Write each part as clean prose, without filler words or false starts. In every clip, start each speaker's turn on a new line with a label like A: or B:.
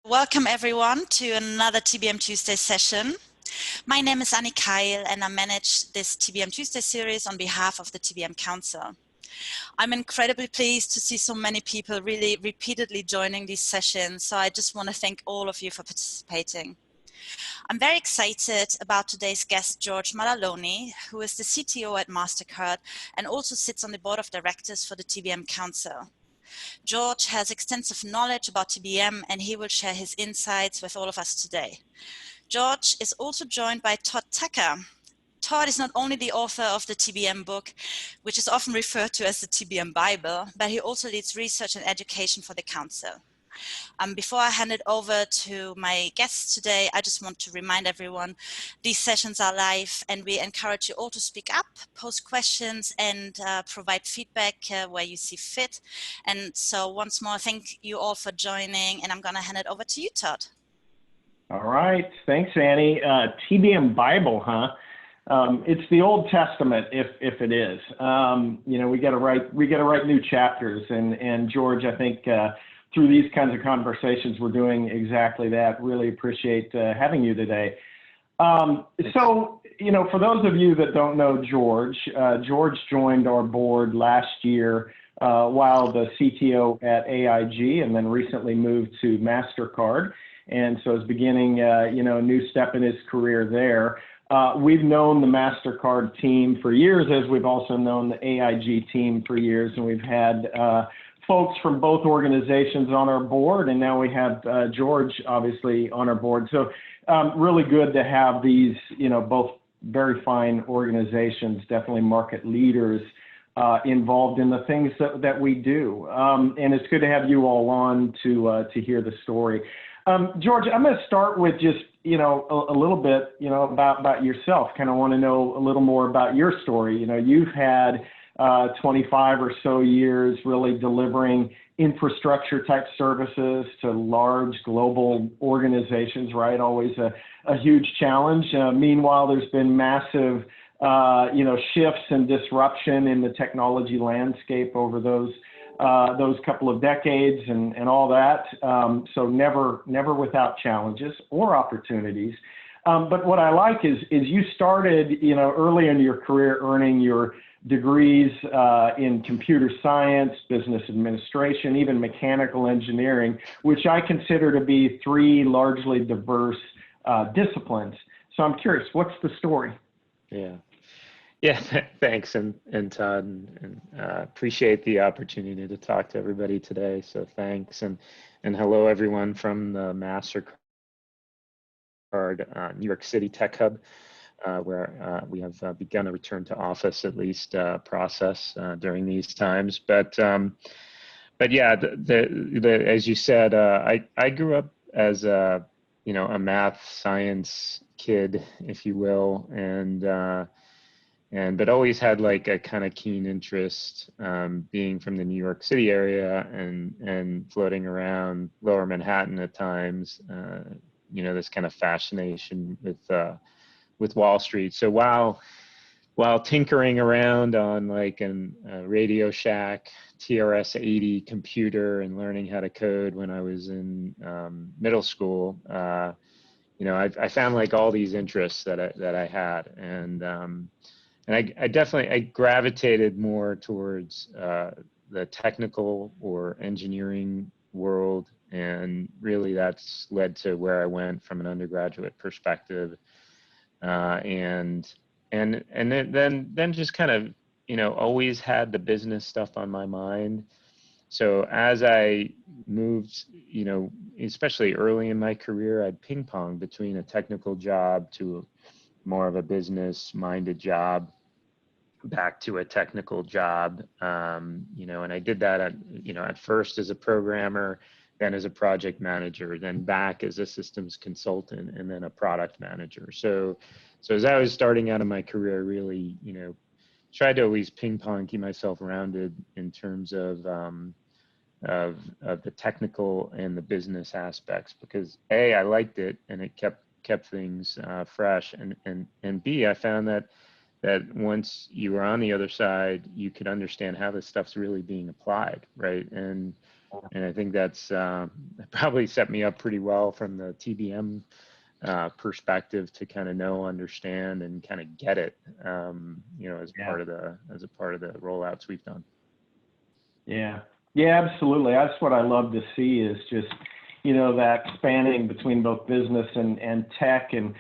A: Welcome everyone to another TBM Tuesday session. My name is Annie Keil and I manage this TBM Tuesday series on behalf of the TBM Council. I'm incredibly pleased to see so many people really repeatedly joining these sessions, so I just want to thank all of you for participating. I'm very excited about today's guest, George Malaloni, who is the CTO at Mastercard and also sits on the board of directors for the TBM Council. George has extensive knowledge about TBM and he will share his insights with all of us today. George is also joined by Todd Tucker. Todd is not only the author of the TBM book, which is often referred to as the TBM Bible, but he also leads research and education for the Council. Before I hand it over to my guests today, I just want to remind everyone these sessions are live and we encourage you all to speak up, post questions and provide feedback where you see fit. And so once more, thank you all for joining and I'm going to hand it over to you, Todd.
B: All right, thanks, Annie. TBM Bible, huh? It's the Old Testament, if it is. You know, we got to write new chapters, and George, I think through these kinds of conversations, we're doing exactly that. Really appreciate having you today. So, you know, for those of you that don't know George, George joined our board last year while the CTO at AIG, and then recently moved to Mastercard. And so is beginning, you know, a new step in his career there. We've known the Mastercard team for years, as we've also known the AIG team for years, and we've had folks from both organizations on our board, and now we have George, obviously, on our board. So really good to have these, you know, both very fine organizations, definitely market leaders, involved in the things that we do. And it's good to have you all on to hear the story. George, I'm going to start with just, you know, a little bit, you know, about yourself. Kind of want to know a little more about your story. You know, you've had 25 or so years really delivering infrastructure type services to large global organizations, right? Always a huge challenge. Meanwhile, there's been massive, you know, shifts and disruption in the technology landscape over those couple of decades and all that. So never without challenges or opportunities. But what I like is you started, you know, early in your career earning your degrees in computer science, business administration, even mechanical engineering, which I consider to be three largely diverse disciplines. So I'm curious, what's the story?
C: Yeah, thanks, and Todd, and appreciate the opportunity to talk to everybody today. So thanks, and hello everyone from the Mastercard New York City Tech Hub, where we have begun a return to office at least process during these times. But yeah, as you said, I grew up as a a math science kid, if you will, but always had like a kind of keen interest, being from the New York City area and floating around Lower Manhattan at times. This kind of fascination with Wall Street. So while tinkering around on like a Radio Shack TRS-80 computer and learning how to code when I was in middle school, I found like all these interests that I had, and I gravitated more towards the technical or engineering world, and really that's led to where I went from an undergraduate perspective, and then just kind of always had the business stuff on my mind. So as I moved, especially early in my career, I'd ping pong between a technical job to more of a business-minded job, back to a technical job, and I did that at first as a programmer, then as a project manager, then back as a systems consultant, and then a product manager. So as I was starting out in my career, I really, tried to always ping pong, keep myself rounded in terms of the technical and the business aspects, because A, I liked it and it kept things fresh, and B, I found that once you were on the other side, you could understand how this stuff's really being applied, right? And And I think that's probably set me up pretty well from the TBM perspective to kind of know, understand, and kind of get it, as part of the rollouts we've done.
B: Yeah, yeah, absolutely. That's what I love to see is just, that spanning between both business and tech, and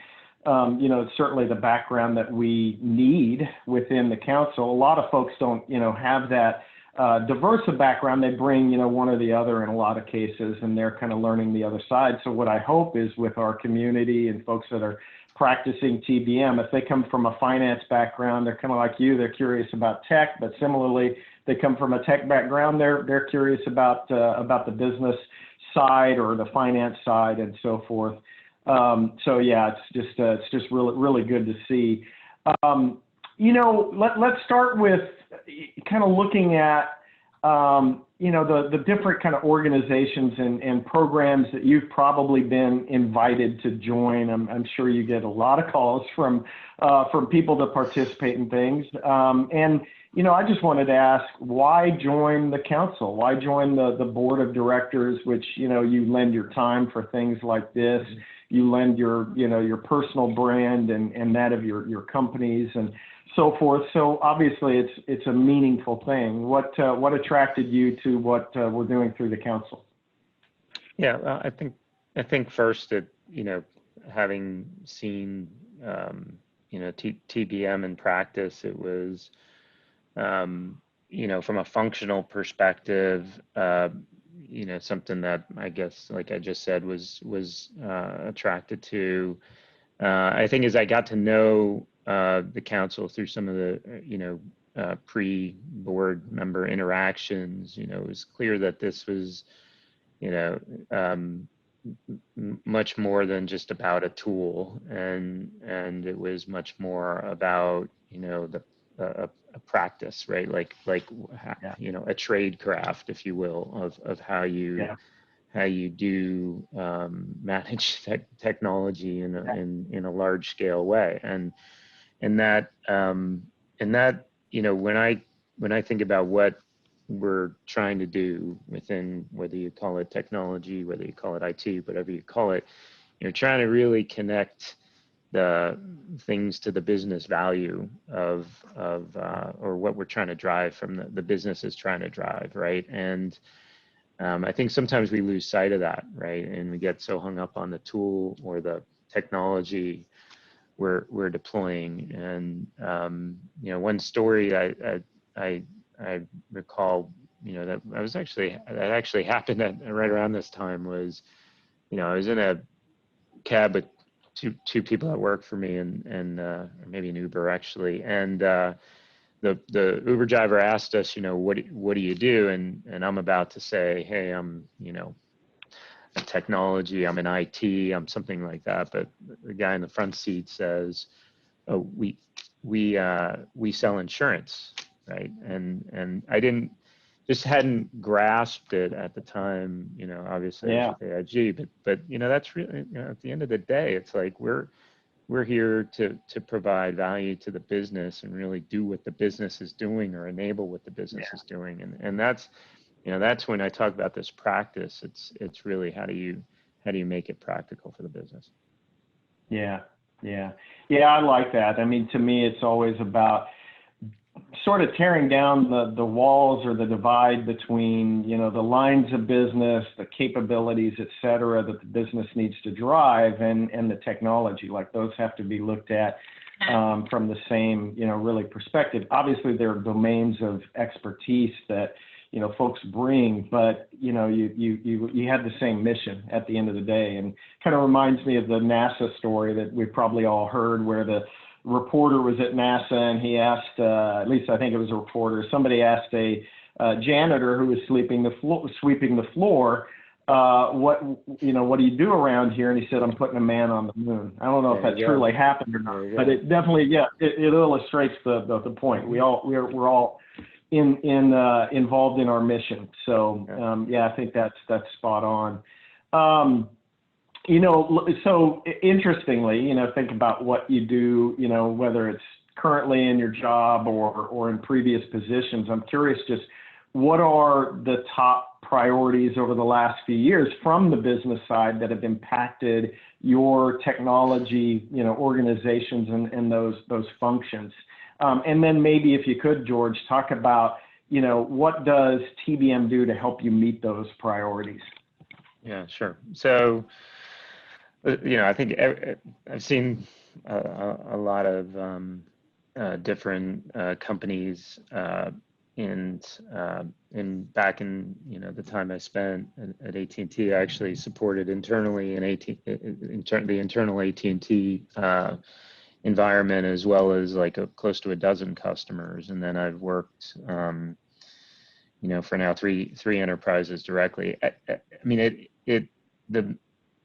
B: it's certainly the background that we need within the council. A lot of folks don't, have that diverse a background. They bring, one or the other in a lot of cases, and they're kind of learning the other side. So what I hope is with our community and folks that are practicing TBM, if they come from a finance background, they're kind of like you, they're curious about tech, but similarly, they come from a tech background, they're curious about the business side or the finance side and so forth. So yeah, it's just really good to see. Let's start with kind of looking at the different kind of organizations and programs that you've probably been invited to join. I'm sure you get a lot of calls from people that participate in things. I just wanted to ask, why join the council? Why join the board of directors, which, you lend your time for things like this. You lend your personal brand and that of your companies and so forth. So obviously it's a meaningful thing. What attracted you to what we're doing through the council?
C: Yeah, well, I think first that, having seen, TBM in practice, it was, from a functional perspective, something that I guess, like I just said, was attracted to. I think as I got to know the council through some of the, pre-board member interactions, it was clear that this was, much more than just about a tool, and it was much more about, a practice, right? Like a trade craft, if you will, of how you do manage technology in a large scale way, and that when I think about what we're trying to do within, whether you call it technology, whether you call it IT, whatever you call it, you're trying to really connect the things to the business value of or what we're trying to drive from the business is trying to drive, right? And I think sometimes we lose sight of that, right? And we get so hung up on the tool or the technology we're deploying. And one story I recall, that actually happened right around this time was, I was in a cab with two people that work for me, and or maybe an Uber actually, and the Uber driver asked us, what do you do? And I'm about to say, hey, I'm a technology, I'm in IT, I'm something like that. But the guy in the front seat says, oh, we sell insurance, right? And I just hadn't grasped it at the time, obviously I was with AIG, but that's really, at the end of the day, it's like we're here to provide value to the business and really do what the business is doing or enable what the business is doing. And that's, that's when I talk about this practice. It's really how do you make it practical for the business?
B: Yeah. I like that. I mean, to me, it's always about sort of tearing down the walls or the divide between, the lines of business, the capabilities, et cetera, that the business needs to drive and the technology. Like those have to be looked at from the same, really perspective. Obviously, there are domains of expertise that, folks bring, but, you have the same mission at the end of the day. And kind of reminds me of the NASA story that we've probably all heard, where the reporter was at NASA and he asked, at least I think it was a reporter, somebody asked a janitor who was sweeping the floor, what do you do around here? And he said, I'm putting a man on the moon. I don't know if that truly happened or not, but it definitely, it illustrates the point. We're all involved in our mission. So I think that's spot on. So interestingly, think about what you do, whether it's currently in your job or in previous positions. I'm curious, just what are the top priorities over the last few years from the business side that have impacted your technology, organizations and those functions. And then maybe if you could, George, talk about, what does TBM do to help you meet those priorities?
C: Yeah, sure. So, I think I've seen a lot of different companies, and back in the time I spent at AT&T, I actually supported internally the internal AT&T environment, as well as close to a dozen customers, and then I've worked for now three enterprises directly.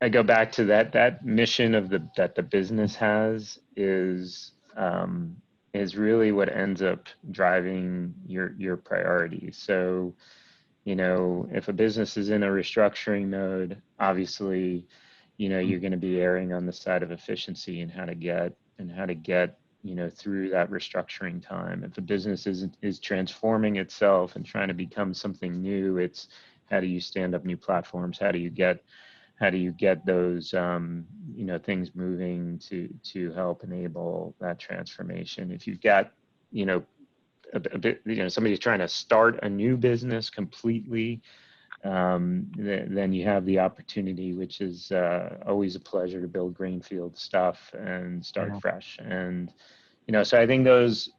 C: I go back to that mission that the business has is really what ends up driving your priorities. So, if a business is in a restructuring mode, obviously, you're going to be erring on the side of efficiency and how to get through that restructuring time. If a business is transforming itself and trying to become something new, it's how do you stand up new platforms? How do you get those things moving to help enable that transformation? If you've got somebody's trying to start a new business completely, then you have the opportunity, which is always a pleasure, to build greenfield stuff and start fresh. And so I think those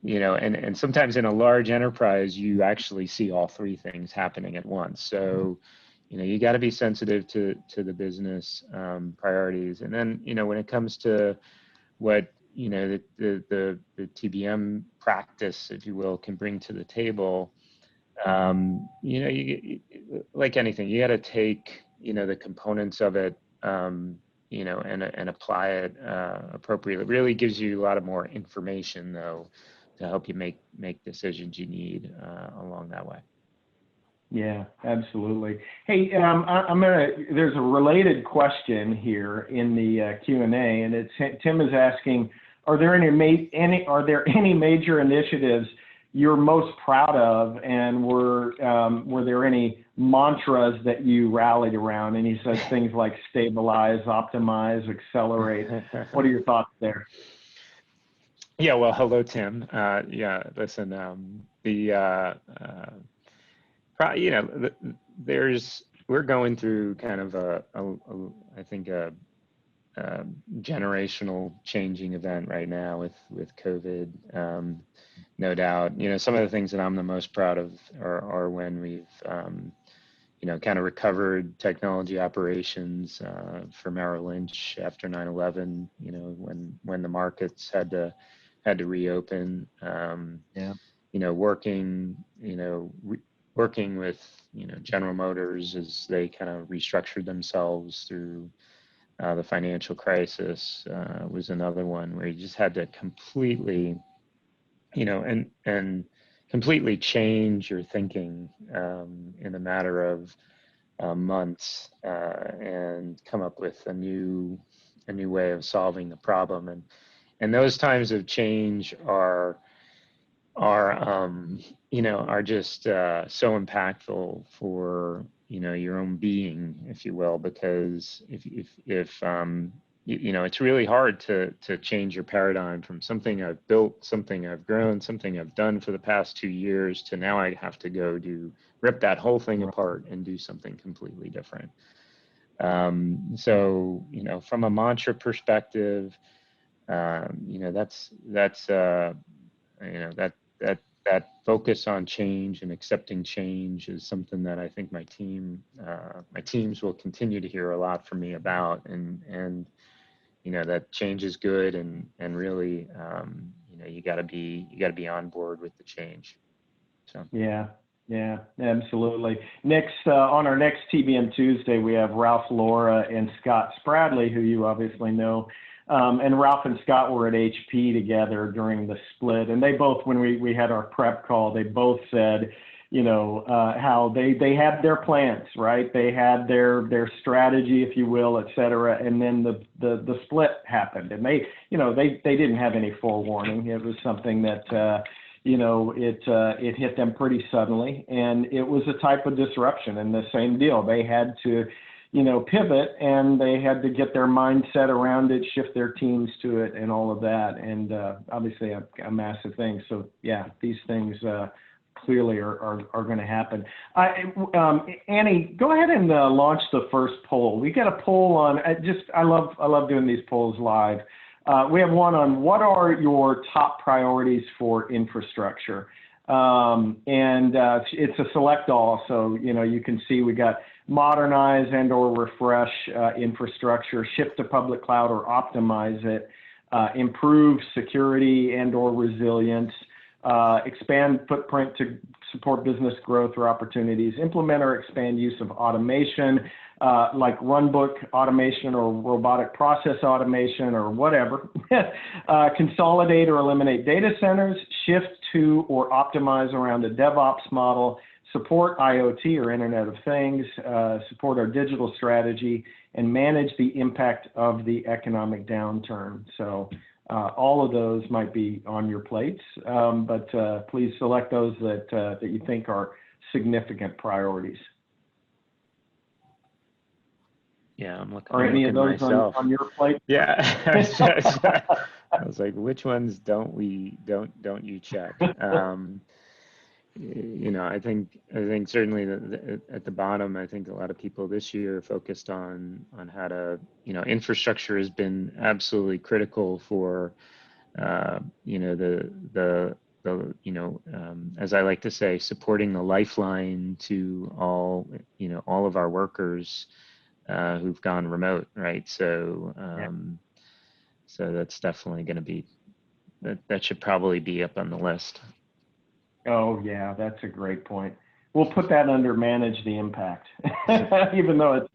C: and sometimes in a large enterprise, you actually see all three things happening at once. So you got to be sensitive to the business priorities. And then when it comes to what the TBM practice, if you will, can bring to the table, you, like anything, you got to take the components of it and apply it appropriately. It really gives you a lot of more information, though, to help you make decisions you need along that way.
B: Yeah, absolutely. Hey, there's a related question here in the Q&A, and Tim is asking, are there any major initiatives you're most proud of, and were there any mantras that you rallied around? And he says things like stabilize, optimize, accelerate. What are your thoughts there?
C: Yeah, well, hello, Tim. Listen, we're going through kind of I think a generational changing event right now with COVID. No doubt, some of the things that I'm the most proud of are when we've kind of recovered technology operations for Merrill Lynch after 9/11. When the markets had to reopen. Working with General Motors as they kind of restructured themselves through the financial crisis was another one where you just had to completely and completely change your thinking in a matter of months and come up with a new way of solving the problem. And those times of change are just so impactful for your own being, if you will, because if it's really hard to change your paradigm from something I've built, something I've grown, something I've done for the past 2 years to now I have to go rip that whole thing apart and do something completely different. So from a mantra perspective, that focus on change and accepting change is something that I think my teams will continue to hear a lot from me about, and that change is good, and really you got to be on board with the change. So
B: yeah, absolutely. Next on our next TBM Tuesday, we have Ralph Laura and Scott Spradley, who you obviously know. And Ralph and Scott were at HP together during the split, and they both, when we had our prep call, they both said, how they had their plans, right? They had their strategy, if you will, et cetera, and then the split happened, and they didn't have any forewarning. It was something that it hit them pretty suddenly, and it was a type of disruption. And the same deal, they had to, pivot, and they had to get their mindset around it, shift their teams to it, and all of that. And obviously, a massive thing. So yeah, these things clearly are going to happen. Annie, go ahead and launch the first poll. We got a poll on. I love doing these polls live. We have one on what are your top priorities for infrastructure, and it's a select all. So you can see we got modernize and or refresh infrastructure, shift to public cloud or optimize it, improve security and or resilience, expand footprint to support business growth or opportunities, implement or expand use of automation, like runbook automation or robotic process automation or whatever, consolidate or eliminate data centers, shift to or optimize around a DevOps model, support IoT or Internet of Things, support our digital strategy, and manage the impact of the economic downturn. So all of those might be on your plates, but please select those that you think are significant priorities.
C: Yeah, I'm looking.
B: Are any of those on your plate?
C: Yeah, I was like, which ones don't you check? I think certainly at the bottom, I think a lot of people this year focused on how to, infrastructure has been absolutely critical for, as I like to say, supporting the lifeline to all of our workers who've gone remote, right? So, so that's definitely going to be that should probably be up on the list.
B: Oh yeah, that's a great point. We'll put that under manage the impact, even though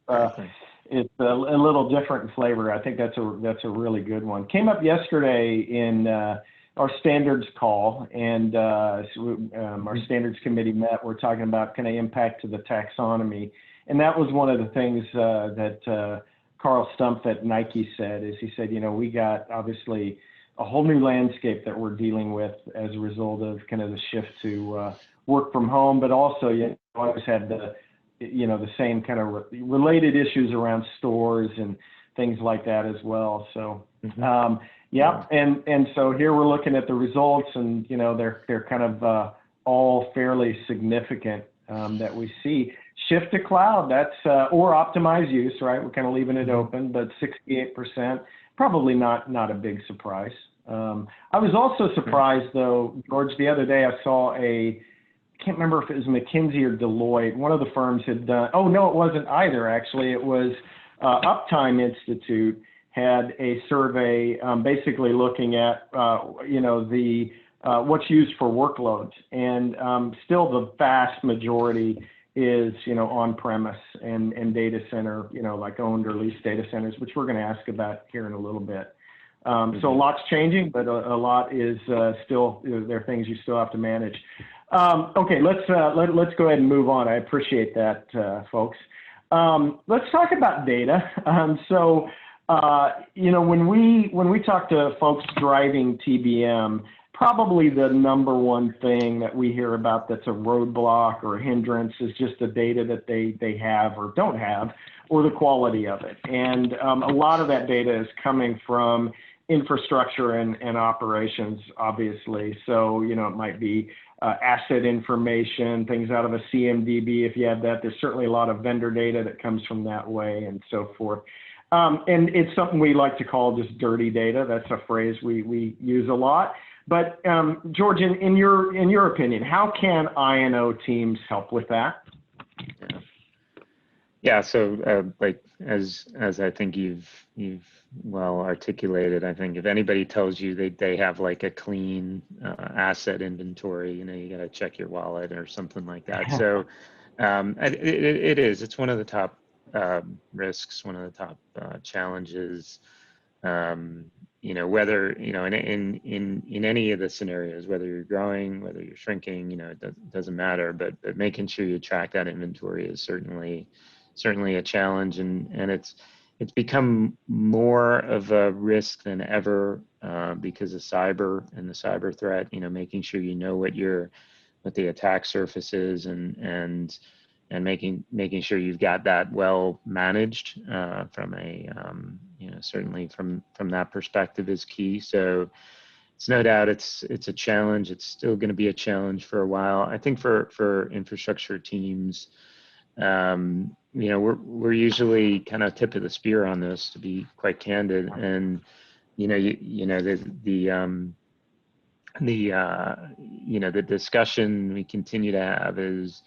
B: it's a little different in flavor. I think that's a really good one. Came up yesterday in our standards call, and our standards committee met. We're talking about kind of impact to the taxonomy, and that was one of the things that Carl Stumpf at Nike said. Is he said, we got obviously a whole new landscape that we're dealing with as a result of kind of the shift to work from home, but also always had the same kind of related issues around stores and things like that as well. So and so here we're looking at the results, and they're kind of all fairly significant that we see. Shift to cloud, that's or optimize use, right? We're kind of leaving it open, but 68%. Probably not a big surprise. I was also surprised, though, George, the other day I saw I can't remember if it was McKinsey or Deloitte. One of the firms had done, oh, no, it wasn't either, actually. It was Uptime Institute had a survey basically looking at, what's used for workloads. And still the vast majority is, on-premise and data center, like owned or leased data centers, which we're going to ask about here in a little bit. So a lot's changing, but a lot is still, there are things you still have to manage. Okay, let's go ahead and move on. I appreciate that, folks. Let's talk about data. When we talk to folks driving TBM, probably the number one thing that we hear about that's a roadblock or a hindrance is just the data that they have or don't have, or the quality of it. And a lot of that data is coming from infrastructure and operations, obviously. So, it might be asset information, things out of a CMDB. If you have that, there's certainly a lot of vendor data that comes from that way and so forth. And it's something we like to call just dirty data. That's a phrase we use a lot. But George, in your opinion, how can I&O teams help with that?
C: Yeah. So like as I think you've well articulated, I think if anybody tells you they have like a clean asset inventory, you got to check your wallet or something like that. So it's one of the top risks, one of the top challenges. Whether in any of the scenarios, whether you're growing, whether you're shrinking, it doesn't matter. But making sure you track that inventory is certainly a challenge, and it's become more of a risk than ever because of cyber and the cyber threat. You know, making sure you know what the attack surface is, and making sure you've got that well managed from a you know, certainly from that perspective is key. So it's no doubt it's a challenge. It's still going to be a challenge for a while. I think for infrastructure teams, you know, we're usually kind of tip of the spear on this, to be quite candid. And you know, you know, you know, the discussion we continue to have is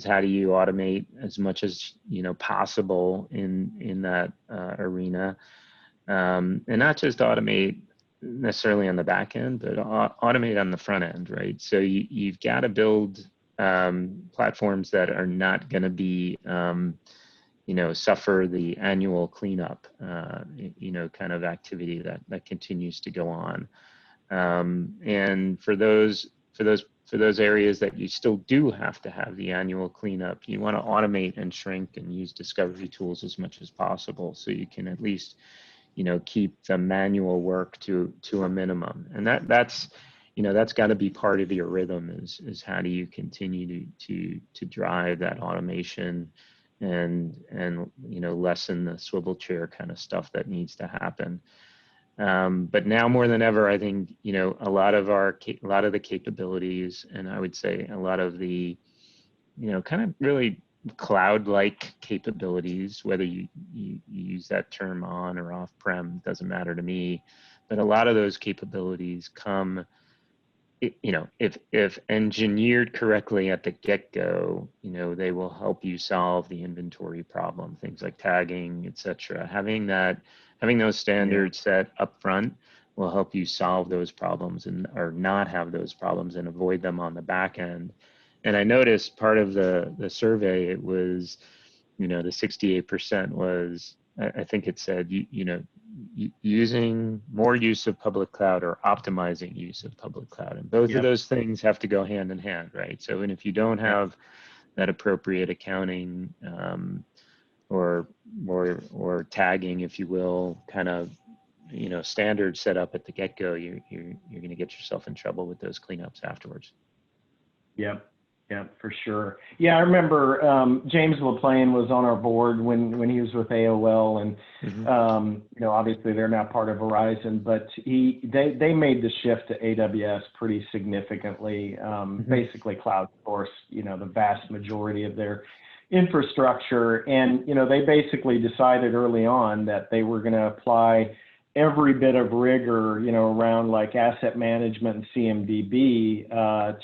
C: how do you automate as much as, you know, possible in that arena, and not just automate necessarily on the back end, but automate on the front end, right? So you've got to build platforms that are not going to be, you know, suffer the annual cleanup, you know, kind of activity that continues to go on. And for those areas that you still do have to have the annual cleanup, you want to automate and shrink and use discovery tools as much as possible, so you can at least, you know, keep the manual work to a minimum. And that's you know, that's got to be part of your rhythm, is how do you continue to drive that automation and you know, lessen the swivel chair kind of stuff that needs to happen. But now more than ever, I think, you know, a lot of the capabilities, and I would say a lot of the, you know, kind of really cloud-like capabilities, whether you use that term on or off-prem, doesn't matter to me, but a lot of those capabilities come, you know, if engineered correctly at the get-go, you know, they will help you solve the inventory problem, things like tagging, etc. Having those standards set up front will help you solve those problems, or not have those problems and avoid them on the back end. And I noticed part of the survey, it was, you know, the 68% was, I think it said, you know, using more use of public cloud or optimizing use of public cloud. And both of those things have to go hand in hand, right? So, and if you don't have that appropriate accounting, or tagging, if you will, kind of, you know, standard set up at the get-go, you're going to get yourself in trouble with those cleanups afterwards.
B: Yep. Yeah, for sure. Yeah, I remember James LaPlane was on our board when he was with AOL, and you know, obviously they're now part of Verizon, but they made the shift to AWS pretty significantly. Basically, cloud sourced, you know, the vast majority of their infrastructure, and you know, they basically decided early on that they were going to apply every bit of rigor, you know, around like asset management and CMDB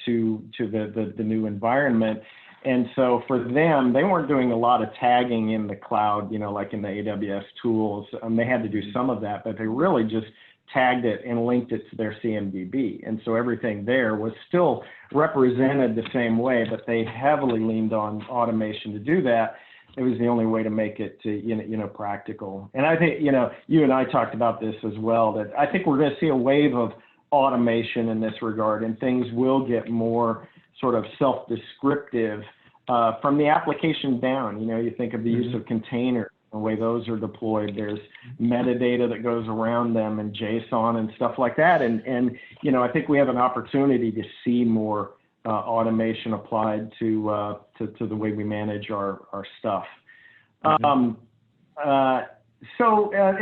B: to the new environment. And so for them, they weren't doing a lot of tagging in the cloud, you know, like in the AWS tools. They had to do some of that, but they really just tagged it and linked it to their CMDB. And so everything there was still represented the same way, but they heavily leaned on automation to do that. It was the only way to make it to, you know, practical. And I think, you know, you and I talked about this as well, that I think we're going to see a wave of automation in this regard, and things will get more sort of self-descriptive from the application down. You know, you think of the use of containers, the way those are deployed. There's metadata that goes around them and JSON and stuff like that. And you know, I think we have an opportunity to see more automation applied to the way we manage our stuff. And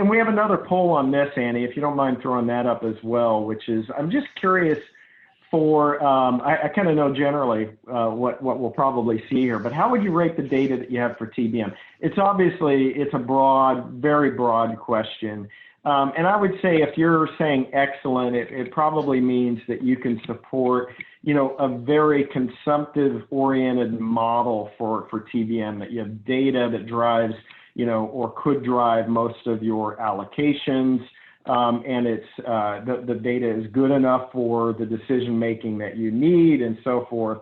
B: we have another poll on this, Annie, if you don't mind throwing that up as well, which is, I'm just curious for, I kind of know generally what we'll probably see here, but how would you rate the data that you have for TBM? It's obviously, it's a broad, very broad question. And I would say if you're saying excellent, it probably means that you can support, you know, a very consumptive-oriented model for TBM, that you have data that drives, you know, or could drive most of your allocations, and it's the data is good enough for the decision-making that you need, and so forth.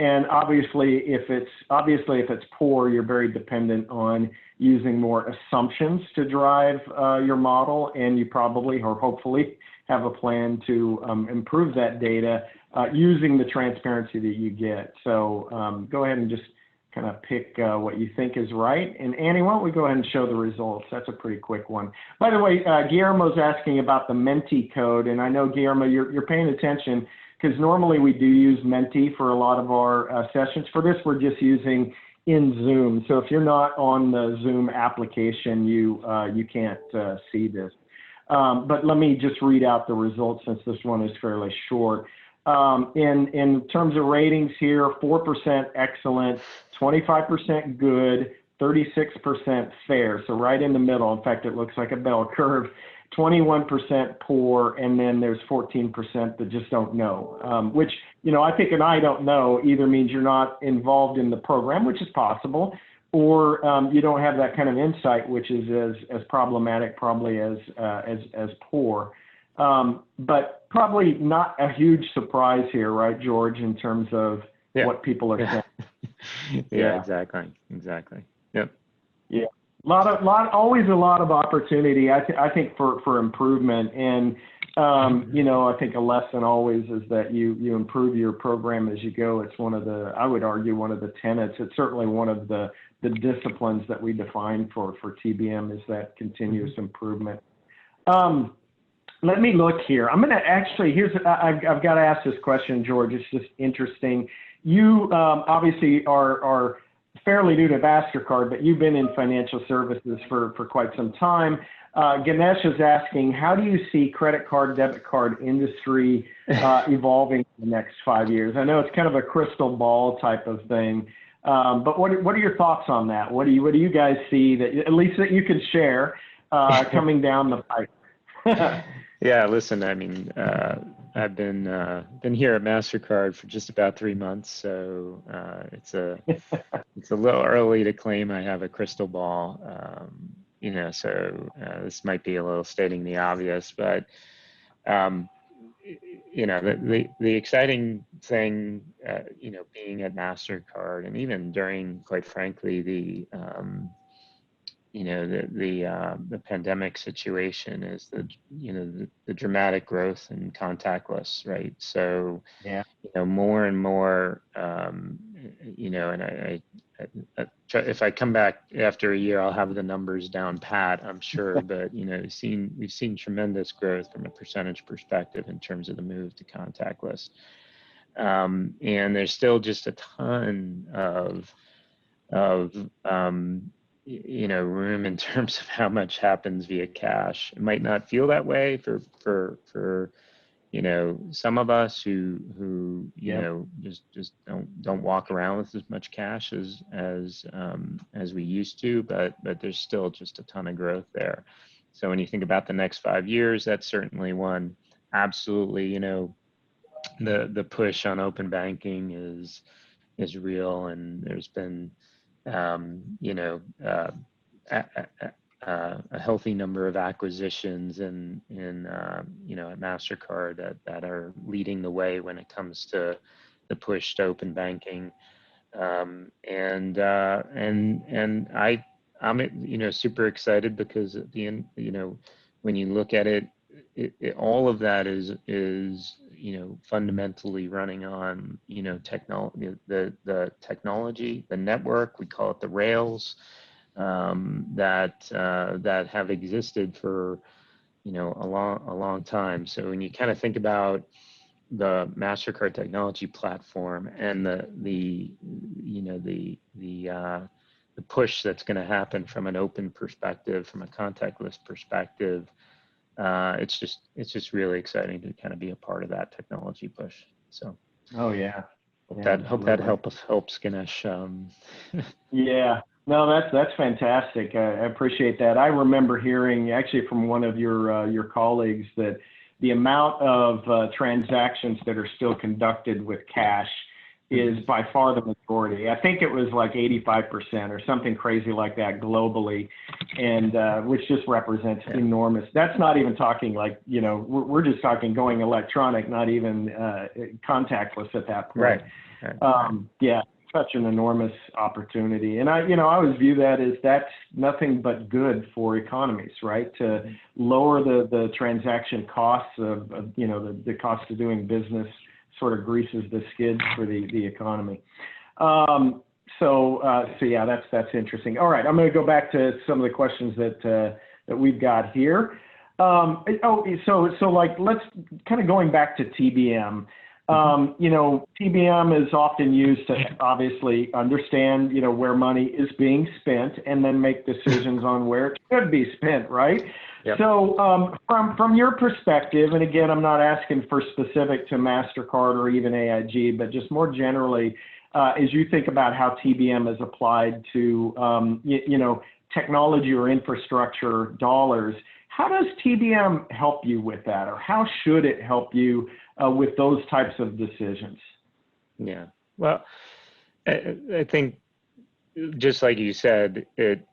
B: And obviously, if it's poor, you're very dependent on using more assumptions to drive your model, and you probably or hopefully have a plan to improve that data using the transparency that you get. So go ahead and just kind of pick what you think is right. And Annie, why don't we go ahead and show the results? That's a pretty quick one. By the way, Guillermo's asking about the Menti code. And I know, Guillermo, you're paying attention because normally we do use Menti for a lot of our sessions. For this, we're just using in Zoom. So if you're not on the Zoom application, you can't see this. But let me just read out the results since this one is fairly short. In terms of ratings here, 4% excellent, 25% good, 36% fair. So right in the middle. In fact, it looks like a bell curve. 21% poor, and then there's 14% that just don't know, which, you know, I think an I don't know either means you're not involved in the program, which is possible, or you don't have that kind of insight, which is as problematic probably as poor. But probably not a huge surprise here, right, George, in terms of what people are saying.
C: Yeah, exactly. Yep.
B: Yeah. Always a lot of opportunity, I think, for improvement. And, you know, I think a lesson always is that you improve your program as you go. It's one of the, I would argue, one of the tenets. It's certainly one of the disciplines that we define for TBM is that continuous improvement. Let me look here. I'm going to actually, I've got to ask this question, George. It's just interesting. You obviously are fairly new to Mastercard, but you've been in financial services for quite some time. Ganesh is asking, how do you see credit card, debit card industry evolving in the next 5 years? I know it's kind of a crystal ball type of thing, but what are your thoughts on that? What do you guys see that at least that you can share coming down the pipe?
C: Yeah, listen, I mean, I've been here at Mastercard for just about 3 months, so it's a little early to claim I have a crystal ball, you know. So this might be a little stating the obvious, but you know, the exciting thing, you know, being at Mastercard, and even during, quite frankly, the you know, the pandemic situation is the dramatic growth in contactless, right? So,
B: yeah,
C: you know, more and more, you know, and I try, if I come back after a year, I'll have the numbers down pat, I'm sure. But, you know, we've seen tremendous growth from a percentage perspective in terms of the move to contactless. And there's still just a ton of you know, room in terms of how much happens via cash. It might not feel that way for you know, some of us who you know, just don't walk around with as much cash as we used to, but there's still just a ton of growth there. So when you think about the next 5 years, that's certainly one. Absolutely, you know, the push on open banking is real, and there's been you know, a healthy number of acquisitions in you know, at Mastercard that are leading the way when it comes to the push to open banking, and I'm you know, super excited because at the end, you know, when you look at it, all of that is you know, fundamentally running on, you know, technology, the technology, the network, we call it the rails, that have existed for, you know, a long time. So when you kind of think about the Mastercard technology platform and the you know, the push that's going to happen from an open perspective, from a contactless perspective, it's just really exciting to kind of be a part of that technology push. So,
B: oh yeah,
C: hope that helps Ganesh.
B: Yeah, no, that's fantastic. I appreciate that. I remember hearing actually from one of your colleagues that the amount of transactions that are still conducted with cash is by far the majority. I think it was like 85% or something crazy like that globally, and which just represents enormous. That's not even talking like, you know, we're just talking going electronic, not even contactless at that point.
C: Right.
B: Yeah, such an enormous opportunity. And I always view that as that's nothing but good for economies, right? To lower the transaction costs of you know, the cost of doing business sort of greases the skids for the economy. So yeah, that's interesting. All right, I'm going to go back to some of the questions that we've got here. So like, let's kind of going back to TBM. You know, TBM is often used to obviously understand, you know, where money is being spent and then make decisions on where it should be spent, right? Yep. So from your perspective, and again, I'm not asking for specific to Mastercard or even AIG, but just more generally, as you think about how TBM is applied to, you know, technology or infrastructure dollars, how does TBM help you with that, or how should it help you with those types of decisions?
C: Yeah, well, I think just like you said, it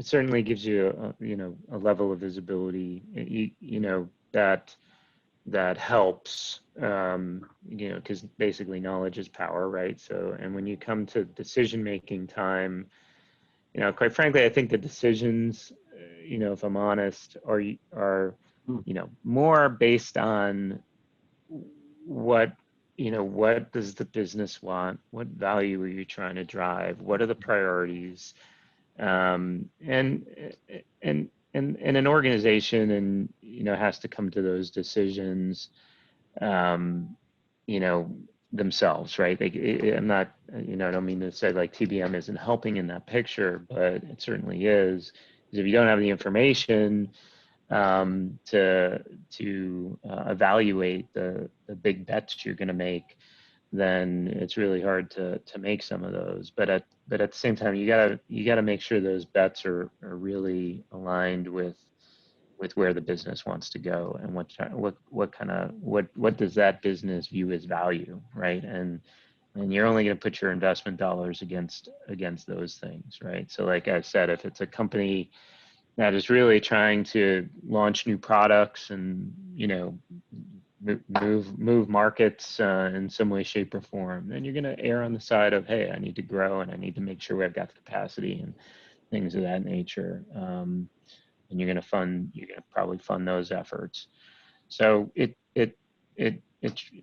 C: certainly gives you you know, a level of visibility, you know, that helps, you know, because basically knowledge is power, right? So, and when you come to decision-making time, you know, quite frankly, I think the decisions, you know, if I'm honest, are you know, more based on what, you know, what does the business want? What value are you trying to drive? What are the priorities? And an organization, and you know, has to come to those decisions, you know, themselves, right? I'm not, you know, I don't mean to say like TBM isn't helping in that picture, but it certainly is. Because if you don't have the information to evaluate the big bets you're going to make, then it's really hard to make some of those. But at the same time, you gotta make sure those bets are really aligned with where the business wants to go, and what does that business view as value, right? And you're only going to put your investment dollars against those things, right? So like I said, if it's a company that is really trying to launch new products and, you know, move markets in some way, shape, or form, then you're going to err on the side of, hey, I need to grow and I need to make sure I've got the capacity and things of that nature. And you're going to probably fund those efforts. So it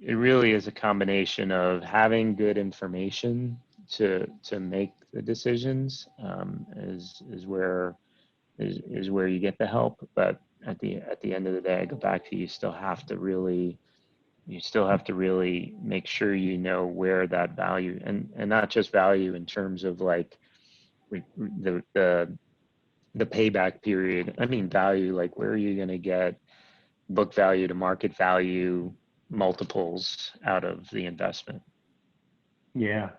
C: really is a combination of having good information to make the decisions, is where you get the help. But at the end of the day, I go back to, you still have to really make sure you know where that value, and not just value in terms of like the payback period. I mean value, like where are you going to get book value to market value multiples out of the investment?
B: Yeah.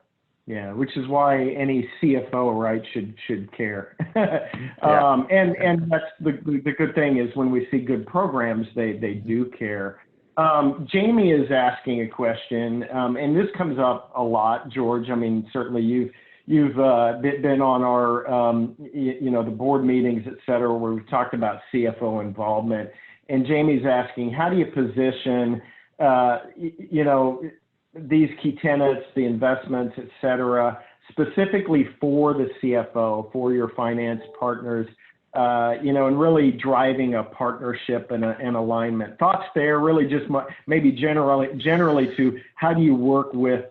B: Which is why any CFO, right, should care. And that's the good thing is when we see good programs, they do care. Jamie is asking a question, and this comes up a lot, George. I mean, certainly you've been on our you know, the board meetings, et cetera, where we've talked about CFO involvement. And Jamie's asking, how do you position you know, these key tenets, the investments, et cetera, specifically for the CFO, for your finance partners, you know, and really driving a partnership and alignment? Thoughts there, really just maybe generally to how do you work with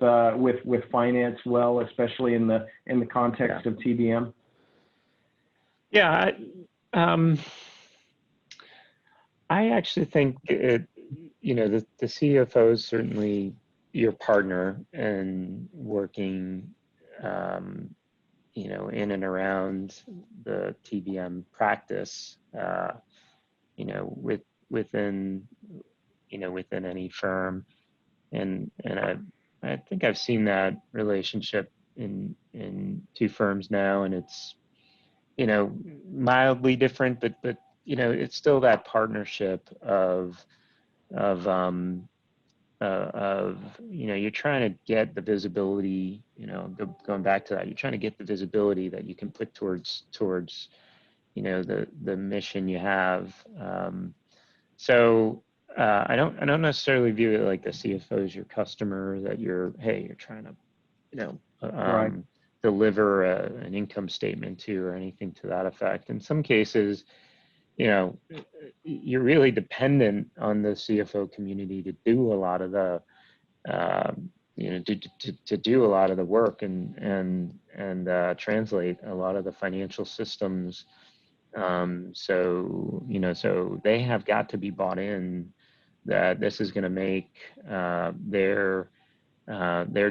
B: finance well, especially in the context of TBM?
C: Yeah, I actually think you know, the CFO is certainly your partner and working, you know, in and around the TBM practice, you know, within any firm, and I think I've seen that relationship in two firms now, and it's, you know, mildly different, but you know, it's still that partnership of you know, you're trying to get the visibility, you know, going back to that, you're trying to get the visibility that you can put towards you know, the mission you have. So I don't necessarily view it like the CFO is your customer, that you're trying to, you know,
B: Right.
C: deliver an income statement to, or anything to that effect. In some cases, you know, you're really dependent on the CFO community to do a lot of the, to do a lot of the work and translate a lot of the financial systems. So they have got to be bought in that this is going to make their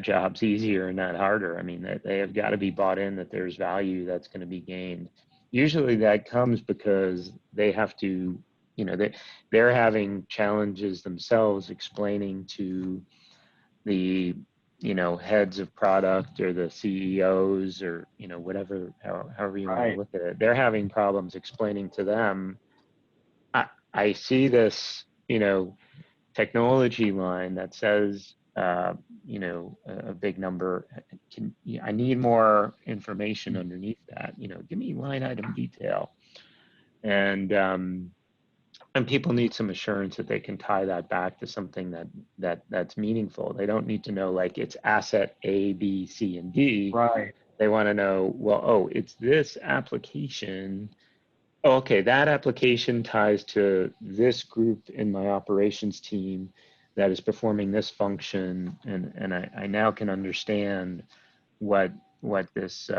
C: jobs easier and not harder. I mean, they have got to be bought in that there's value that's going to be gained. Usually that comes because they have to, they're having challenges themselves explaining to the heads of product or the CEOs or whatever, however you want to look at it. They're having problems explaining to them, I see this technology line that says a big number. I need more information underneath that. Give me line item detail, and people need some assurance that they can tie that back to something that's meaningful. They don't need to know like it's asset A, B, C, and D.
B: Right.
C: They want to know, well, it's this application. Oh, okay, that application ties to this group in my operations team that is performing this function, and I now can understand what this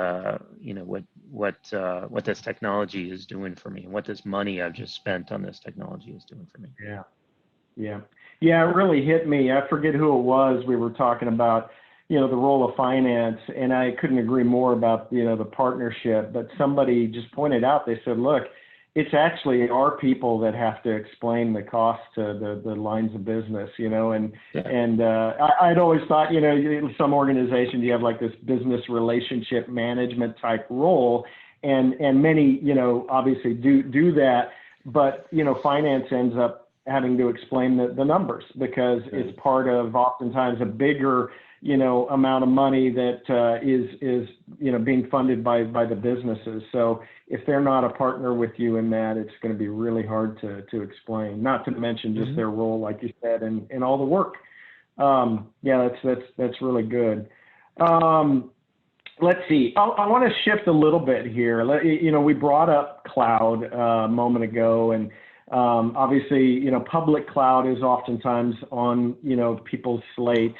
C: what this technology is doing for me, and what this money I've just spent on this technology is doing for me.
B: Yeah. It really hit me. I forget who it was. We were talking about the role of finance, and I couldn't agree more about the partnership. But somebody just pointed out. They said, look, it's actually our people that have to explain the cost to the lines of business, and I'd always thought, some organizations, you have like this business relationship management type role, and many, obviously do that, but, finance ends up having to explain the numbers because it's part of oftentimes a bigger, amount of money that is being funded by the businesses. So if they're not a partner with you in that, it's going to be really hard to explain, not to mention just their role, like you said, and all the work. That's really good. Let's see. I want to shift a little bit here. We brought up cloud a moment ago, and obviously, public cloud is oftentimes on, people's slates.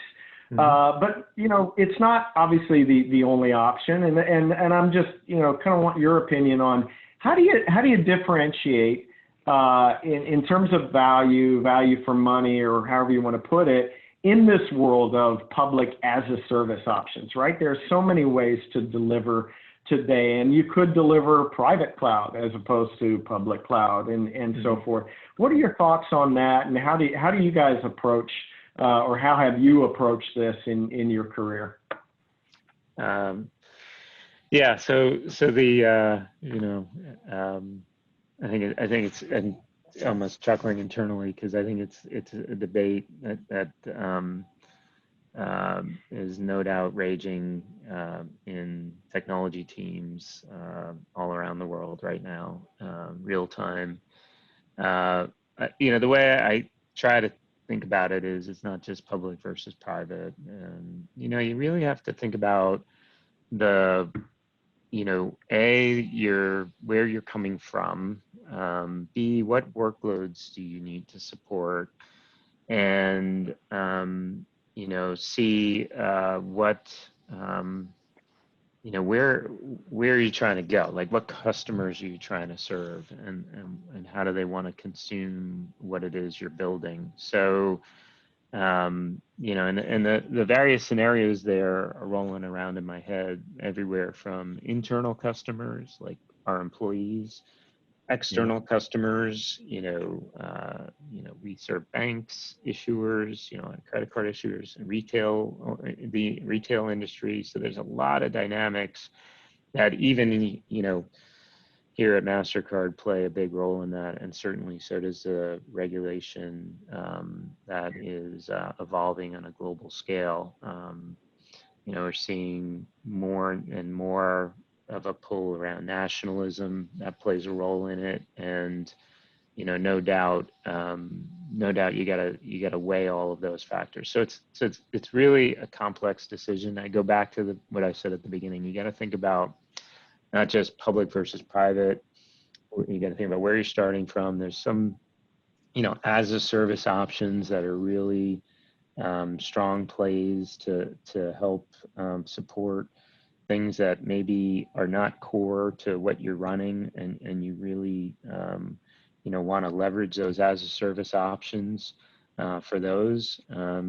B: But it's not obviously the only option, and I'm just kind of want your opinion on how do you differentiate in terms of value for money, or however you want to put it, in this world of public as a service options, right? There are so many ways to deliver today, and you could deliver private cloud as opposed to public cloud, and so forth. What are your thoughts on that, and how do you guys approach? Or how have you approached this in your career?
C: So the I think it's, and almost chuckling internally because I think it's a debate that is no doubt raging in technology teams all around the world right now, real time. The way I try to think about it is it's not just public versus private, and you really have to think about the where you're coming from, B, what workloads do you need to support, and C, what where are you trying to go? Like, what customers are you trying to serve, and how do they want to consume what it is you're building? So, and the various scenarios there are rolling around in my head, everywhere from internal customers, like our employees, external customers, we serve banks, issuers, credit card issuers, and the retail industry. So there's a lot of dynamics that even, here at Mastercard play a big role in that. And certainly so does the regulation that is evolving on a global scale. We're seeing more and more of a pull around nationalism that plays a role in it, and no doubt you gotta weigh all of those factors. So it's really a complex decision. I go back to what I said at the beginning. You got to think about not just public versus private. You got to think about where you're starting from. There's some as a service options that are really strong plays to help support things that maybe are not core to what you're running, and you really want to leverage those as a service options for those,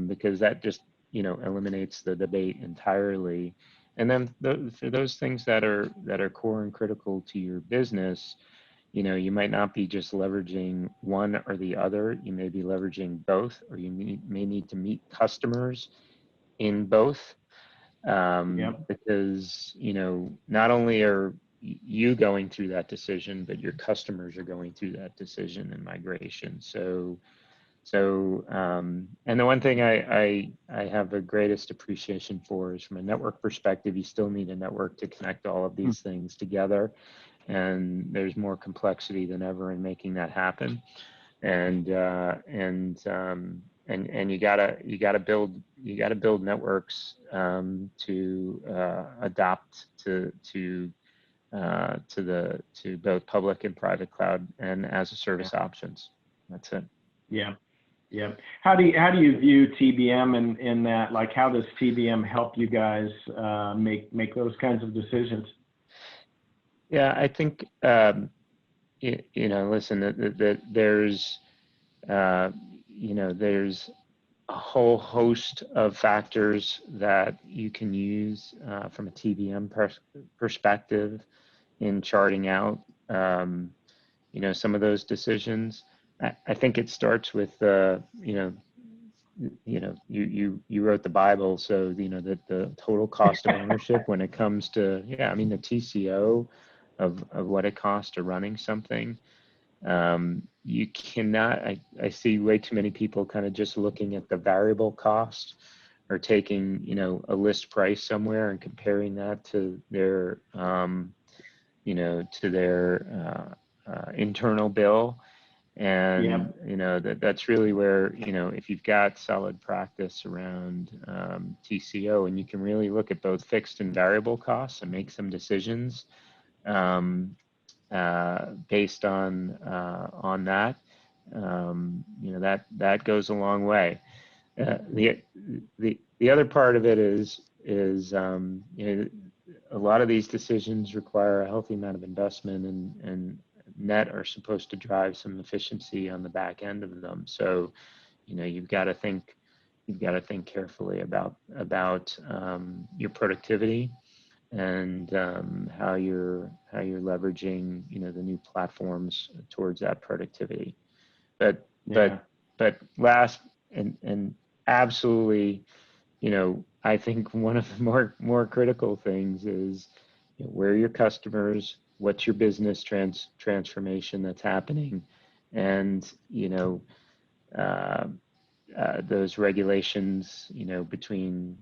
C: because that just eliminates the debate entirely. And then for those things that are core and critical to your business, you might not be just leveraging one or the other. You may be leveraging both, or you may need to meet customers in both. Because not only are you going through that decision, but your customers are going through that decision and migration. So and the one thing I have the greatest appreciation for is, from a network perspective, you still need a network to connect all of these things together, and there's more complexity than ever in making that happen. And you gotta build networks to adapt to both public and private cloud and as a service options. That's it.
B: Yeah. How do you view TBM in that? Like, how does TBM help you guys make those kinds of decisions?
C: Yeah, I think listen, there's there's a whole host of factors that you can use from a TBM perspective in charting out some of those decisions. I think it starts with you wrote the Bible, so the total cost of ownership when it comes to the TCO of what it costs to running something. You cannot, I see way too many people kind of just looking at the variable cost, or taking, a list price somewhere and comparing that to their, internal bill. And, that's really where, if you've got solid practice around TCO, and you can really look at both fixed and variable costs and make some decisions based on that, that goes a long way. The other part of it is a lot of these decisions require a healthy amount of investment, and net are supposed to drive some efficiency on the back end of them. So, you've got to think carefully about your productivity, and how you're leveraging the new platforms towards that productivity. But last and absolutely, I think one of the more critical things is where are your customers, what's your business transformation that's happening, and those regulations between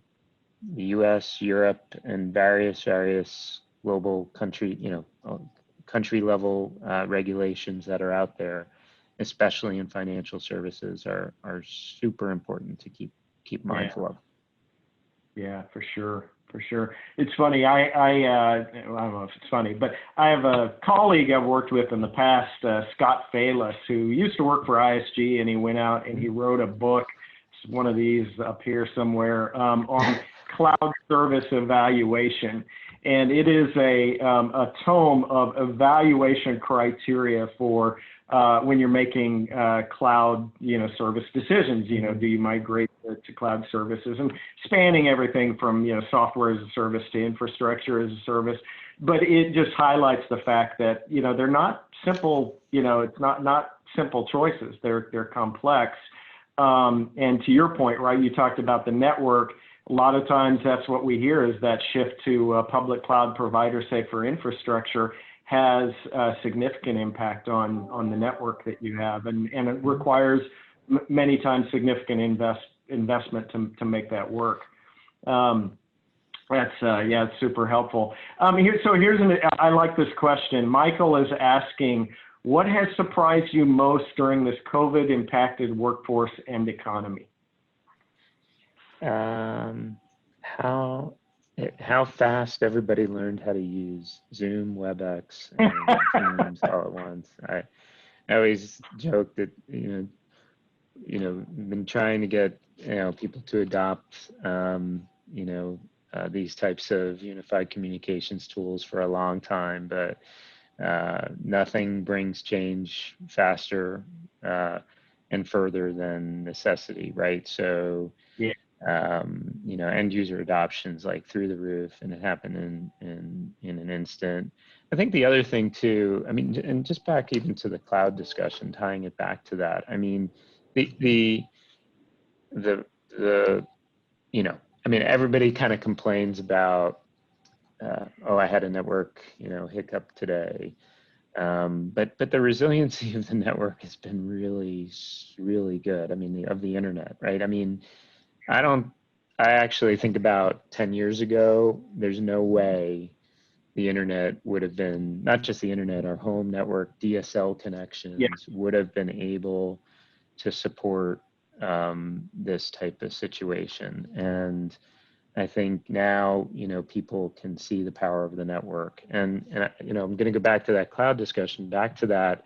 C: the U.S., Europe, and various global country level regulations that are out there, especially in financial services, are super important to keep mindful of.
B: Yeah, for sure. It's funny. I don't know if it's funny, but I have a colleague I've worked with in the past, Scott Falis, who used to work for ISG, and he went out and he wrote a book, one of these up here somewhere, on cloud service evaluation. And it is a tome of evaluation criteria for when you're making cloud, service decisions. Do you migrate to cloud services, and spanning everything from software as a service to infrastructure as a service. But it just highlights the fact that they're not simple. It's not simple choices. They're complex. And to your point, right? You talked about the network. A lot of times that's what we hear, is that shift to a public cloud provider, say for infrastructure, has a significant impact on the network that you have, and it requires many times significant investment to make that work. It's super helpful. I like this question. Michael is asking, what has surprised you most during this COVID impacted workforce and economy?
C: How fast everybody learned how to use Zoom, WebEx, and Teams all at once. I always joke that been trying to get, people to adopt, these types of unified communications tools for a long time, but nothing brings change faster and further than necessity, right? So,
B: Yeah.
C: End user adoptions like through the roof, and it happened in an instant. I think the other thing too, I mean, and just back even to the cloud discussion, tying it back to that, I mean, the everybody kind of complains about, I had a network, hiccup today. But the resiliency of the network has been really, really good. I mean, of the internet, right? I mean, I actually think about 10 years ago, there's no way the internet would have been, not just the internet, our home network, DSL connections would have been able to support this type of situation. And I think now, people can see the power of the network. And I'm going to go back to that cloud discussion, back to that,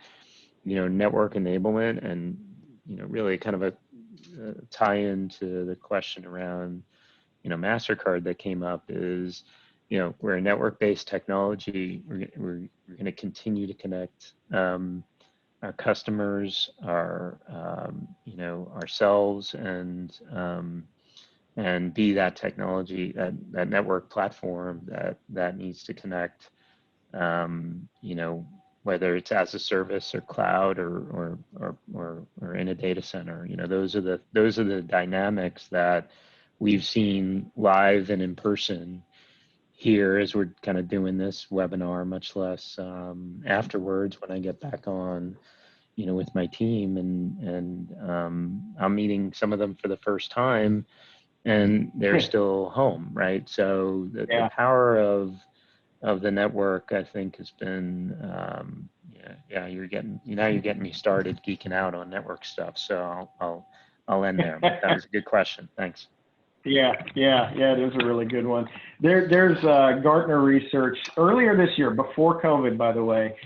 C: network enablement, and, really kind of a tie into the question around, Mastercard that came up is, we're a network-based technology. We're going to continue to connect our customers, our, ourselves, and be that technology, that network platform that needs to connect, whether it's as a service or cloud or in a data center. Those are the dynamics that we've seen live and in person here as we're kind of doing this webinar, much less afterwards when I get back on, with my team, and I'm meeting some of them for the first time, and they're still home, right? So the power of the network, I think, has been, you're getting me started geeking out on network stuff. So I'll end there. But that was a good question. Thanks.
B: Yeah, it is a really good one. There's Gartner research earlier this year, before COVID, by the way,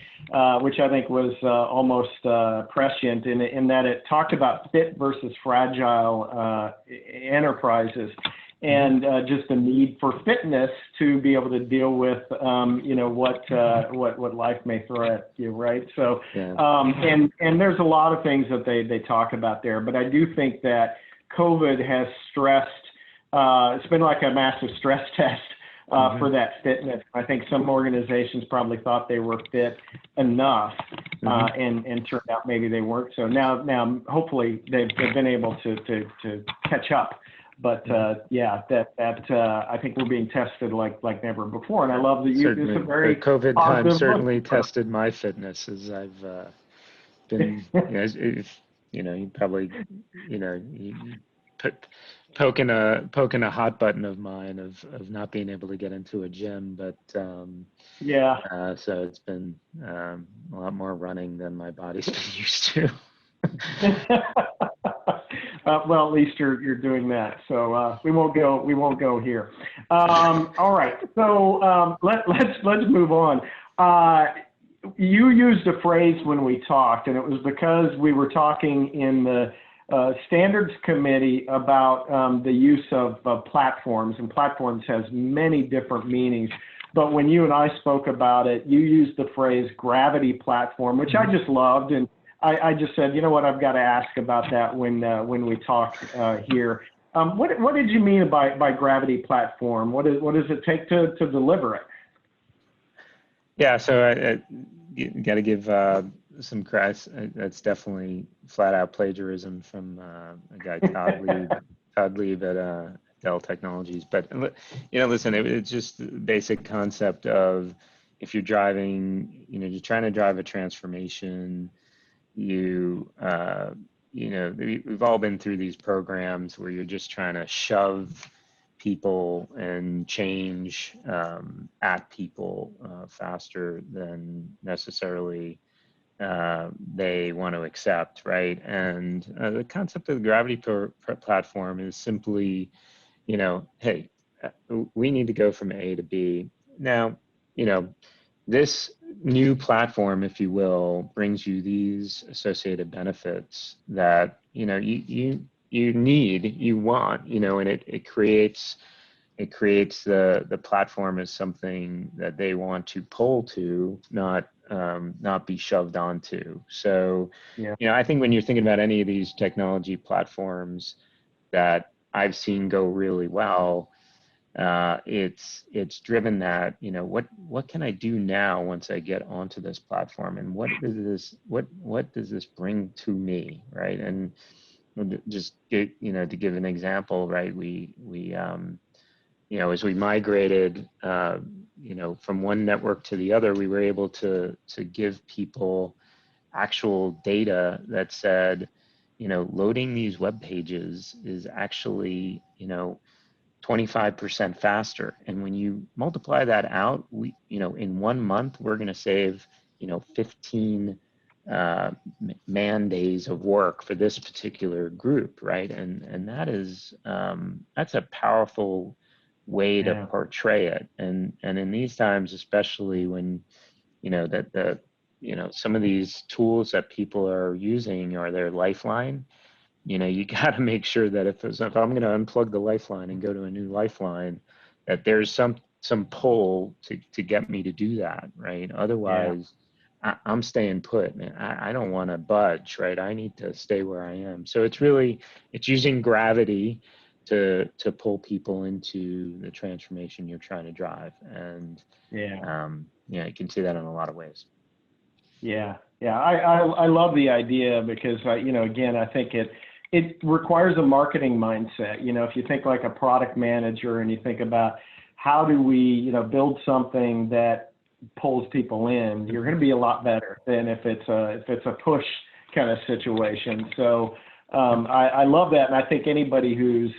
B: which I think was almost prescient in that it talked about fit versus fragile enterprises, and just the need for fitness to be able to deal with, what life may throw at you, right? So, and there's a lot of things that they talk about there, but I do think that COVID has stressed. It's been like a massive stress test for that fitness. I think some organizations probably thought they were fit enough, and turned out maybe they weren't. So now hopefully they've been able to catch up. But I think we're being tested like never before. And I love that
C: certainly,
B: it's a very
C: the COVID time certainly tested my fitness, as I've been. You probably you poking a hot button of mine of not being able to get into a gym, but so it's been a lot more running than my body's been used to.
B: Well, at least you're doing that, so we won't go here. All right, so let's move on. You used a phrase when we talked, and it was because we were talking in the standards committee about the use of platforms, and platforms has many different meanings. But when you and I spoke about it, you used the phrase gravity platform, which I just loved, and I just said, you know what, I've got to ask about that when we talk here. What did you mean by gravity platform? What does it take to deliver it?
C: Yeah, so you got to give some credit. That's definitely flat out plagiarism from a guy, Todd Lieb at Dell Technologies. But listen, it's just the basic concept of, if you're driving, you're trying to drive a transformation. We've all been through these programs where you're just trying to shove people and change at people faster than necessarily they want to accept, right? And the concept of the gravity platform is simply, hey, we need to go from A to B. Now, this new platform, if you will, brings you these associated benefits that, you want, and it creates the platform as something that they want to pull to, not be shoved onto. So,
B: Yeah.
C: I think when you're thinking about any of these technology platforms that I've seen go really well, it's driven that, what can I do now once I get onto this platform, and what does this bring to me, right? And just to give an example, right? We as we migrated, from one network to the other, we were able to give people actual data that said, loading these web pages is actually, 25% faster. And when you multiply that out, in 1 month, we're going to save, 15 man days of work for this particular group, right? And that's a powerful way to portray it. And in these times, especially when, some of these tools that people are using are their lifeline. You got to make sure that if I'm going to unplug the lifeline and go to a new lifeline, that there's some pull to get me to do that, right? Otherwise, I'm staying put, man. I don't want to budge, right? I need to stay where I am. So it's using gravity to pull people into the transformation you're trying to drive. And you can see that in a lot of ways.
B: Yeah. I love the idea because again, I think it requires a marketing mindset. If you think like a product manager and you think about how do we, build something that pulls people in, you're going to be a lot better than if it's a push kind of situation. So I love that, and I think anybody who's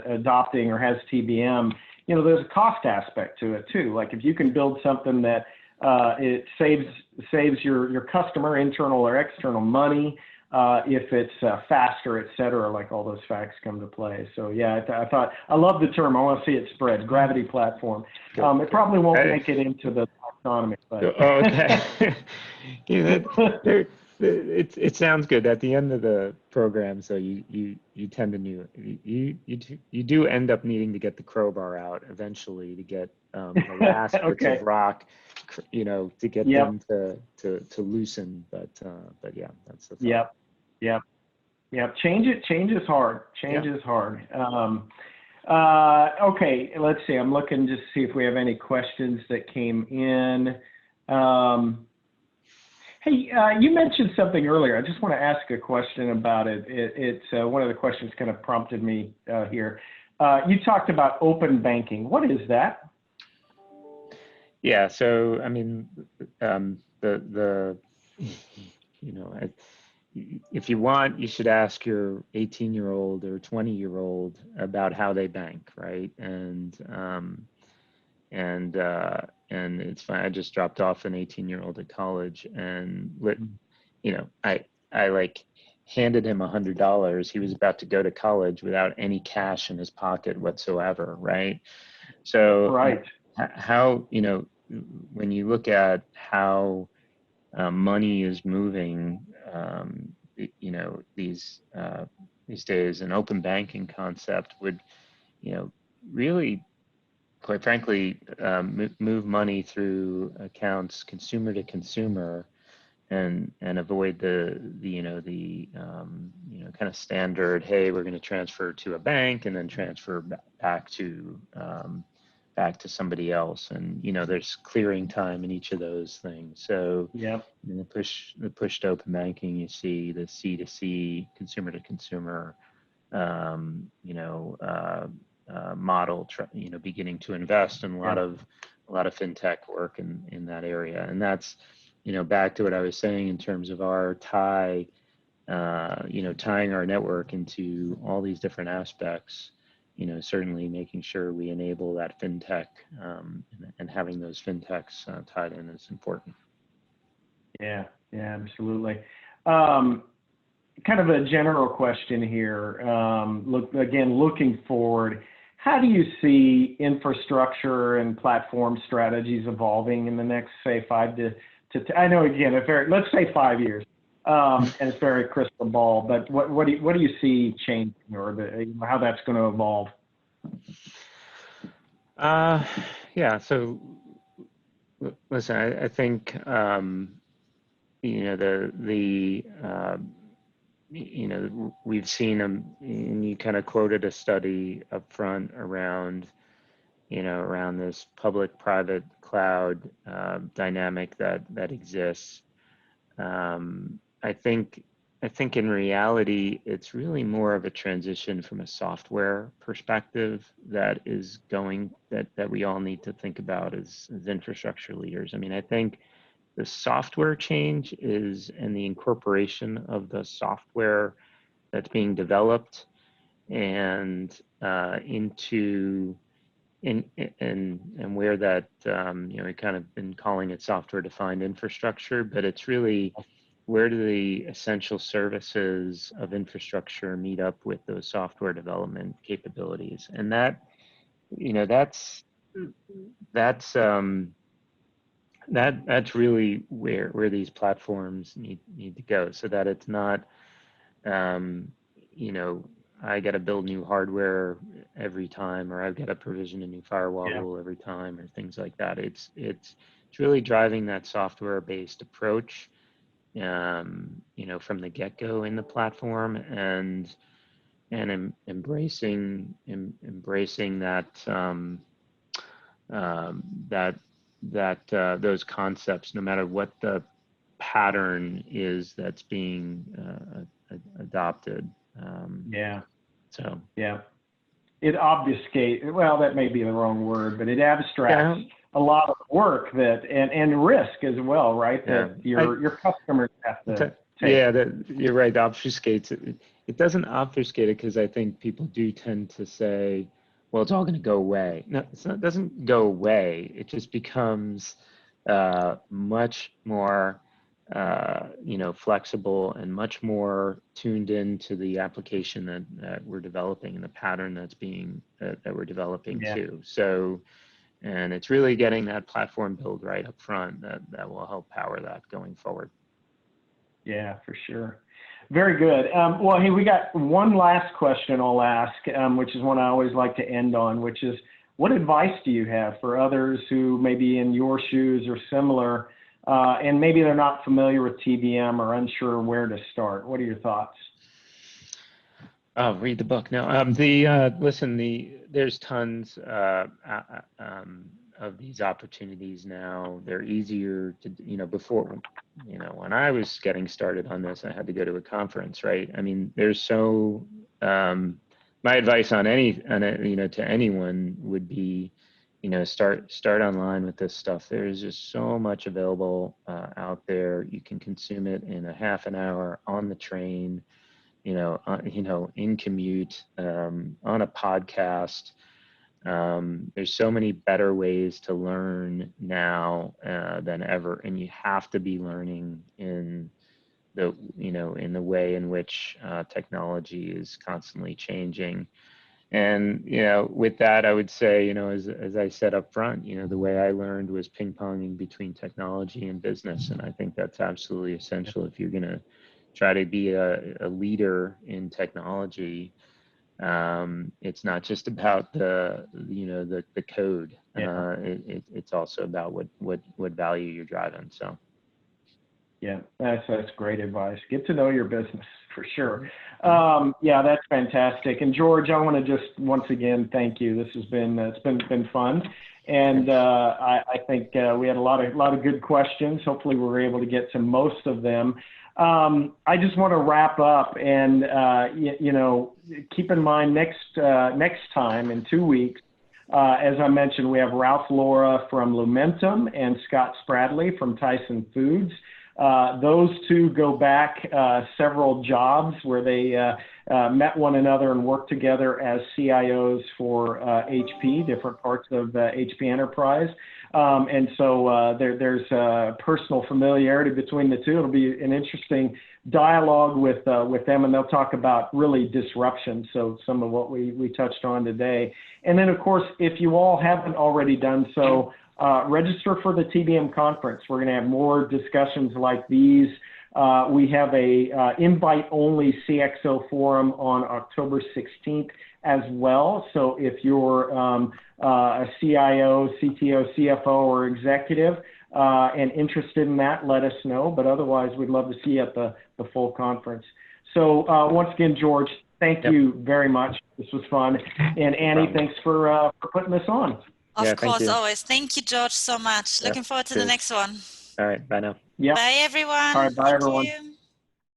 B: adopting or has TBM, there's a cost aspect to it too. Like if you can build something that it saves your customer, internal or external, money, if it's faster, et cetera, like all those facts come to play. So yeah, I love the term. I want to see it spread. Gravity platform. It probably won't make it into the taxonomy. But.
C: Okay. It sounds good at the end of the program. So you tend to you do end up needing to get the crowbar out eventually to get the last bits of rock, to get them to loosen. But yeah, that's the thought.
B: Yep. Change is hard. Change is hard. Okay, let's see. I'm looking just to see if we have any questions that came in. Hey, you mentioned something earlier. I just want to ask a question about it. It's one of the questions kind of prompted me here. You talked about open banking. What is that?
C: Yeah. So, I mean, if you want, you should ask your 18-year-old or 20-year-old about how they bank, right? And it's fine. I just dropped off an 18-year-old at college, and I like handed him $100. He was about to go to college without any cash in his pocket whatsoever, right? So how when you look at how money is moving, these days, an open banking concept would, really, quite frankly, move money through accounts consumer to consumer, and avoid the kind of standard, hey, we're going to transfer to a bank and then transfer back to somebody else, and there's clearing time in each of those things. So in the push to open banking, you see the C2C, consumer to consumer model, beginning to invest in a lot of fintech work in that area. And that's back to what I was saying in terms of our tying our network into all these different aspects. Certainly making sure we enable that fintech, and having those fintechs tied in is important. Yeah,
B: absolutely. Kind of a general question here. Looking forward, how do you see infrastructure and platform strategies evolving in the next, say, 5 to I know, again, let's say 5 years. and it's very crystal ball. But what do you see changing, or how that's going to evolve?
C: Yeah. So listen, I think we've seen and you kind of quoted a study up front around this public-private cloud dynamic that exists. I think in reality, it's really more of a transition from a software perspective that we all need to think about as infrastructure leaders. I mean, I think the software change and the incorporation of the software that's being developed and into and where that we kind of been calling it software defined infrastructure, but it's really where do the essential services of infrastructure meet up with those software development capabilities, and that's really where these platforms need to go, so that it's not I got to build new hardware every time, or I've got to provision a new firewall rule every time, or things like that. It's really driving that software-based approach, from the get-go in the platform, and embracing those concepts, no matter what the pattern is that's being adopted.
B: It obfuscates, well, that may be the wrong word, but it abstracts a lot of work and risk as well, right? That your customers have to take.
C: You're right, obfuscates. It doesn't obfuscate it, because I think people do tend to say, well, it's all going to go away. No, it doesn't go away. It just becomes much more flexible and much more tuned into the application that we're developing and the pattern that we're developing too. So, and it's really getting that platform build right up front that will help power that going forward.
B: Yeah, for sure. Very good. Well, hey, we got one last question I'll ask, which is one I always like to end on, which is, what advice do you have for others who may be in your shoes or similar, and maybe they're not familiar with TBM or unsure where to start? What are your thoughts?
C: Oh, read the book. No, there's tons of these opportunities now. They're easier to, before, when I was getting started on this, I had to go to a conference, right? I mean, there's my advice to anyone would be, start online with this stuff. There's just so much available out there. You can consume it in a half an hour on the train, in commute, on a podcast. There's so many better ways to learn now than ever, and you have to be learning in the way in which technology is constantly changing. And with that, I would say, as I said up front, the way I learned was ping-ponging between technology and business, and I think that's absolutely essential if you're going to try to be a leader in technology. It's not just about the code. It's also about what value you're driving. So.
B: Yeah, that's great advice. Get to know your business for sure. That's fantastic. And George, I want to just once again thank you. This has been fun, and I think we had a lot of good questions. Hopefully, we were able to get to most of them. I just want to wrap up and keep in mind next time in 2 weeks. As I mentioned, we have Ralph Laura from Lumentum and Scott Spradley from Tyson Foods. Those two go back several jobs where they met one another and worked together as CIOs for HP, different parts of HP Enterprise. And so there's personal familiarity between the two. It'll be an interesting dialogue with them, and they'll talk about really disruption. So some of what we touched on today. And then, of course, if you all haven't already done so, register for the TBM conference. We're going to have more discussions like these. We have a invite-only CXO forum on October 16th as well. So if you're a CIO, CTO, CFO, or executive and interested in that, let us know. But otherwise, we'd love to see you at the full conference. So once again, George, thank you very much. This was fun. And Annie, thanks for putting this on.
A: Of course, always. Thank you, George, so much. Looking forward to the next one.
C: All right. Bye now.
B: Yep.
A: Bye, everyone.
B: All right. Bye, everyone.
A: You.